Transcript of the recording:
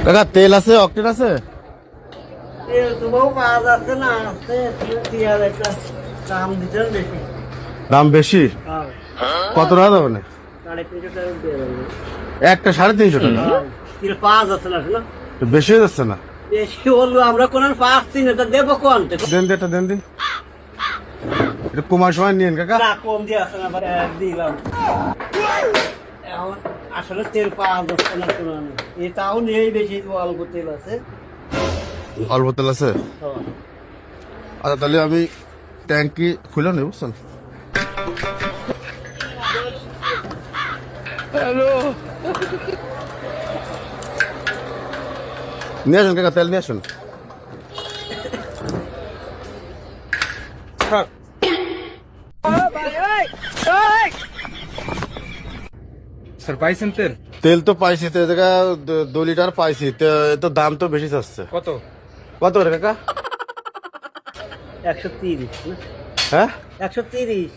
কাকা তেল আছে, অকটেন আছে? তেল তো বউ পাওয়া যাচ্ছে না, আছে তেল একটা দাম দিতে বেশি। দাম বেশি? হ্যাঁ, কত টাকা দেবে না? 350 টাকা দিয়ে দেবো। একটা 350 টাকা? হ্যাঁ, তেল পাওয়া যাচ্ছে না শোনো, তো বেশি হয়ে যাচ্ছে না? বেশি হলো আমরা কোন পাচ্ছি না, তা দেবো কোন? দেন এটা দেন দিন, এটা কমার সময় নিয়েন কাকা। না কম দিয়ে আসছে না, দিলাম। এখন আসলে তেল পাওয়া যাচ্ছে না শোনো, এটাও নেই, বেশি অল্প তেল আছে। অল্প তেল আছে? হ্যাঁ। আচ্ছা তাহলে আমি ট্যাঙ্কি খুলে নেব, বুঝছেন? হ্যালো, নিয়ে আসুন কাকা, তেল নিয়ে আসুন। স্যার পাইছেন তেল? তেল তো পাইছি, তো জায়গা 2 লিটার পাইছি, তো এ তো দাম তো বেশি চাচ্ছে। কত? কত করে কাকা? 130 না? হ্যাঁ 130।